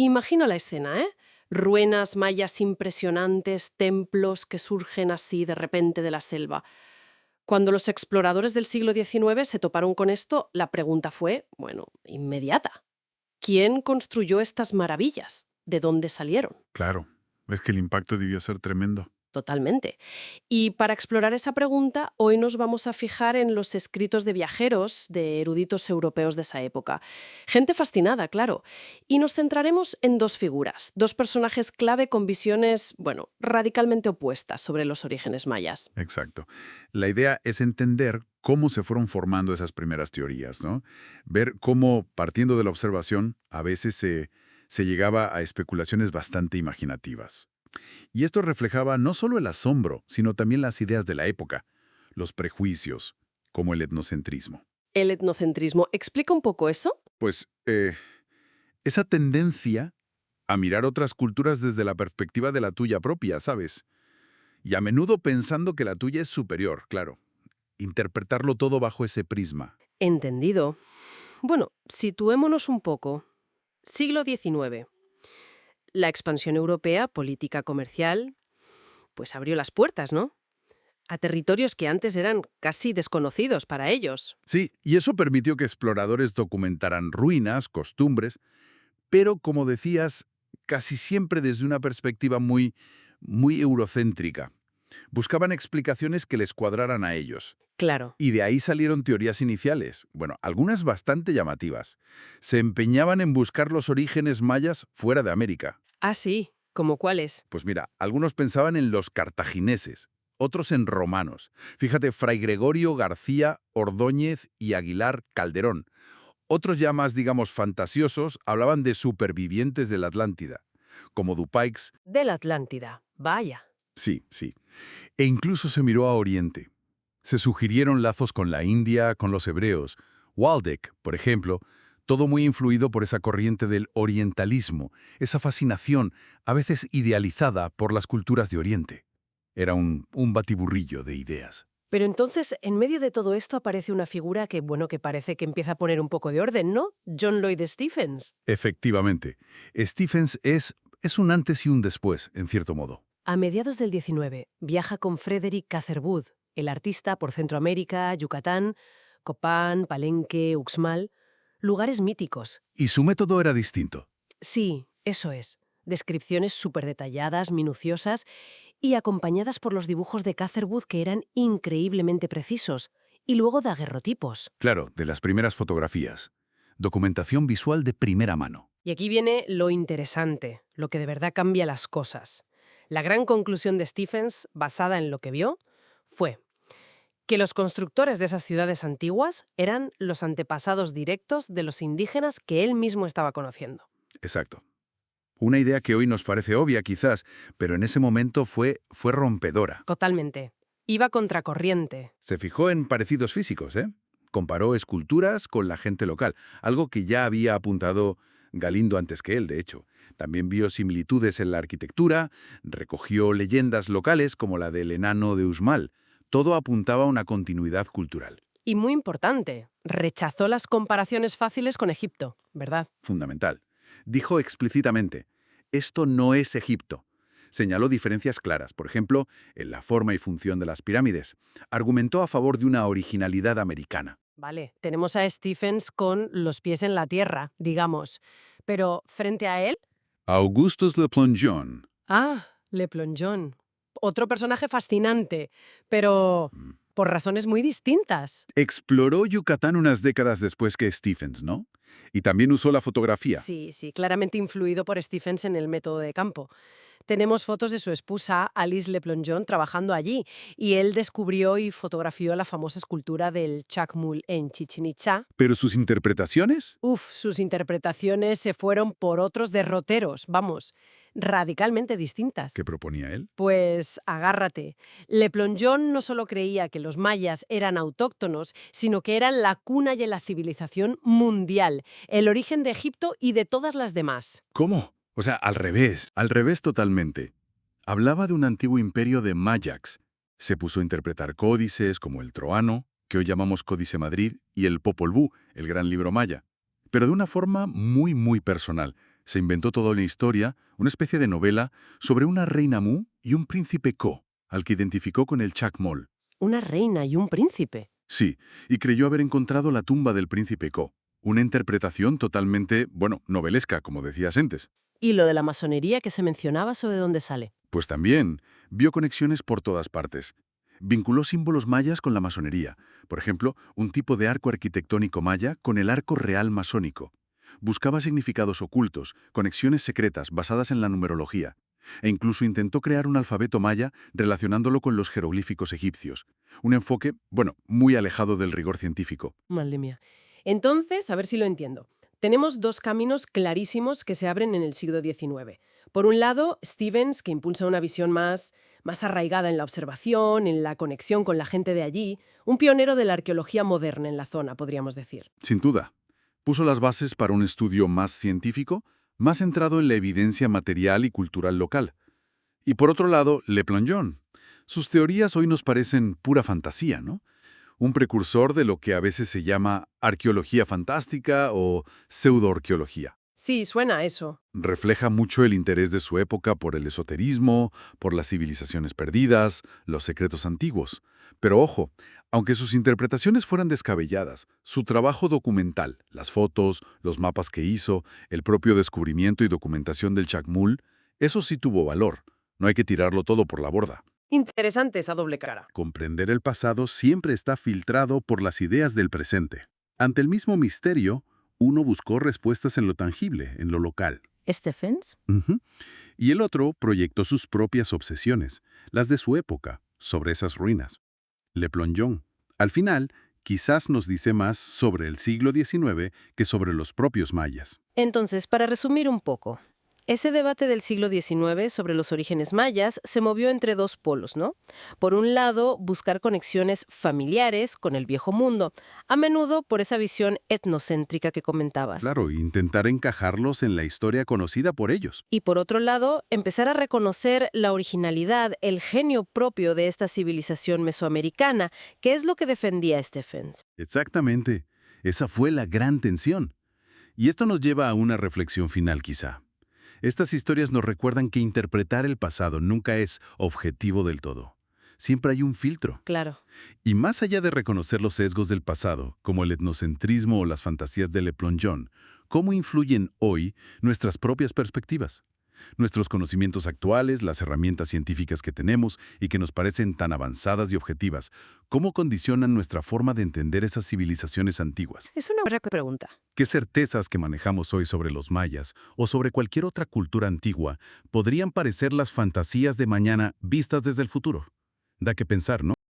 Imagina la escena, ¿eh? Ruinas mayas impresionantes, templos que surgen así de repente de la selva. Cuando los exploradores del siglo XIX se toparon con esto, la pregunta fue, bueno, inmediata. ¿Quién construyó estas maravillas? ¿De dónde salieron? Claro, es que el impacto debió ser tremendo. Totalmente. Y para explorar esa pregunta, hoy nos vamos a fijar en los escritos de viajeros, de eruditos europeos de esa época. Gente fascinada, claro. Y nos centraremos en dos figuras, dos personajes clave con visiones, bueno, radicalmente opuestas sobre los orígenes mayas. Exacto. La idea es entender cómo se fueron formando esas primeras teorías, ¿no? Ver cómo, partiendo de la observación, a veces se llegaba a especulaciones bastante imaginativas. Y esto reflejaba no solo el asombro, sino también las ideas de la época, los prejuicios, como el etnocentrismo. El etnocentrismo, ¿explica un poco eso? Pues, esa tendencia a mirar otras culturas desde la perspectiva de la tuya propia, ¿sabes? Y a menudo pensando que la tuya es superior, claro. Interpretarlo todo bajo ese prisma. Entendido. Bueno, situémonos un poco. Siglo XIX. La expansión europea, política comercial, pues abrió las puertas, ¿no? A territorios que antes eran casi desconocidos para ellos. Sí, y eso permitió que exploradores documentaran ruinas, costumbres, pero, como decías, casi siempre desde una perspectiva muy eurocéntrica. Buscaban explicaciones que les cuadraran a ellos. Claro. Y de ahí salieron teorías iniciales, bueno, algunas bastante llamativas. Se empeñaban en buscar los orígenes mayas fuera de América. Ah, sí. ¿Cómo cuáles? Pues mira, algunos pensaban en los cartagineses, otros en romanos. Fíjate, Fray Gregorio García Ordóñez y Aguilar Calderón. Otros ya más, digamos, fantasiosos, hablaban de supervivientes de la Atlántida, como Dupeix. De la Atlántida. Vaya. Sí, sí. E incluso se miró a Oriente. Se sugirieron lazos con la India, con los hebreos. Waldeck, por ejemplo, todo muy influido por esa corriente del orientalismo, esa fascinación, a veces idealizada por las culturas de Oriente. Era un batiburrillo de ideas. Pero entonces, en medio de todo esto aparece una figura que, bueno, que parece que empieza a poner un poco de orden, ¿no? John Lloyd Stephens. Efectivamente, Stephens es un antes y un después, en cierto modo. A mediados del XIX, viaja con Frederick Catherwood, el artista por Centroamérica, Yucatán, Copán, Palenque, Uxmal, lugares míticos. Y su método era distinto. Sí, eso es. Descripciones súper detalladas, minuciosas y acompañadas por los dibujos de Catherwood que eran increíblemente precisos, y luego daguerrotipos. Claro, de las primeras fotografías. Documentación visual de primera mano. Y aquí viene lo interesante, lo que de verdad cambia las cosas. La gran conclusión de Stephens, basada en lo que vio, fue que los constructores de esas ciudades antiguas eran los antepasados directos de los indígenas que él mismo estaba conociendo. Exacto. Una idea que hoy nos parece obvia quizás, pero en ese momento fue rompedora. Totalmente. Iba contracorriente. Se fijó en parecidos físicos, ¿eh? Comparó esculturas con la gente local, algo que ya había apuntado Galindo antes que él, de hecho. También vio similitudes en la arquitectura, recogió leyendas locales como la del enano de Uxmal. Todo apuntaba a una continuidad cultural. Y muy importante, rechazó las comparaciones fáciles con Egipto, ¿verdad? Fundamental. Dijo explícitamente, esto no es Egipto. Señaló diferencias claras, por ejemplo, en la forma y función de las pirámides. Argumentó a favor de una originalidad americana. Vale, tenemos a Stephens con los pies en la tierra, digamos. Pero frente a él, Augustus Le Plongeon. Le Plongeon. Otro personaje fascinante, pero por razones muy distintas. Exploró Yucatán unas décadas después que Stephens, ¿no? Y también usó la fotografía. Sí, sí, claramente influido por Stephens en el método de campo. Tenemos fotos de su esposa, Alice Le Plongeon, trabajando allí, y él descubrió y fotografió la famosa escultura del Chacmul en Chichén Itzá. ¿Pero sus interpretaciones? Sus interpretaciones se fueron por otros derroteros, vamos, radicalmente distintas. ¿Qué proponía él? Pues agárrate. Le Plongeon no solo creía que los mayas eran autóctonos, sino que eran la cuna de la civilización mundial, el origen de Egipto y de todas las demás. ¿Cómo? O sea, al revés totalmente. Hablaba de un antiguo imperio de Mayax. Se puso a interpretar códices como el Troano, que hoy llamamos Códice Madrid, y el Popol Vuh, el gran libro maya. Pero de una forma muy personal, Se inventó toda una historia, una especie de novela, sobre una reina Mu y un príncipe Ko, al que identificó con el Chacmol. Una reina y un príncipe. Sí, y creyó haber encontrado la tumba del príncipe Ko. Una interpretación totalmente, bueno, novelesca, como decías antes. ¿Y lo de la masonería que se mencionaba, sobre dónde sale? Pues también vio conexiones por todas partes. Vinculó símbolos mayas con la masonería. Por ejemplo, un tipo de arco arquitectónico maya con el arco real masónico. Buscaba significados ocultos, conexiones secretas basadas en la numerología. E incluso intentó crear un alfabeto maya relacionándolo con los jeroglíficos egipcios. Un enfoque, bueno, muy alejado del rigor científico. Madre mía. Entonces, a ver si lo entiendo. Tenemos dos caminos clarísimos que se abren en el siglo XIX. Por un lado, Stevens, que impulsa una visión más arraigada en la observación, en la conexión con la gente de allí, un pionero de la arqueología moderna en la zona, podríamos decir. Sin duda. Puso las bases para un estudio más científico, más centrado en la evidencia material y cultural local. Y por otro lado, Le Plongeon. Sus teorías hoy nos parecen pura fantasía, ¿no? Un precursor de lo que a veces se llama arqueología fantástica o pseudoarqueología. Sí, suena a eso. Refleja mucho el interés de su época por el esoterismo, por las civilizaciones perdidas, los secretos antiguos. Pero ojo, aunque sus interpretaciones fueran descabelladas, su trabajo documental, las fotos, los mapas que hizo, el propio descubrimiento y documentación del Chacmul, eso sí tuvo valor. No hay que tirarlo todo por la borda. Interesante esa doble cara. Comprender el pasado siempre está filtrado por las ideas del presente. Ante el mismo misterio, uno buscó respuestas en lo tangible, en lo local. ¿Stephens? Ujú. Y el otro proyectó sus propias obsesiones, las de su época, sobre esas ruinas. Le Plongeon, al final, quizás nos dice más sobre el siglo XIX que sobre los propios mayas. Entonces, para resumir un poco, ese debate del siglo XIX sobre los orígenes mayas se movió entre dos polos, ¿no? Por un lado, buscar conexiones familiares con el viejo mundo, a menudo por esa visión etnocéntrica que comentabas. Claro, intentar encajarlos en la historia conocida por ellos. Y por otro lado, empezar a reconocer la originalidad, el genio propio de esta civilización mesoamericana, que es lo que defendía Stephens. Exactamente. Esa fue la gran tensión. Y esto nos lleva a una reflexión final quizá. Estas historias nos recuerdan que interpretar el pasado nunca es objetivo del todo. Siempre hay un filtro. Claro. Y más allá de reconocer los sesgos del pasado, como el etnocentrismo o las fantasías de Le Plongeon, ¿cómo influyen hoy nuestras propias perspectivas? Nuestros conocimientos actuales, las herramientas científicas que tenemos y que nos parecen tan avanzadas y objetivas, ¿cómo condicionan nuestra forma de entender esas civilizaciones antiguas? Es una buena pregunta. ¿Qué certezas que manejamos hoy sobre los mayas o sobre cualquier otra cultura antigua podrían parecer las fantasías de mañana vistas desde el futuro? Da que pensar, ¿no?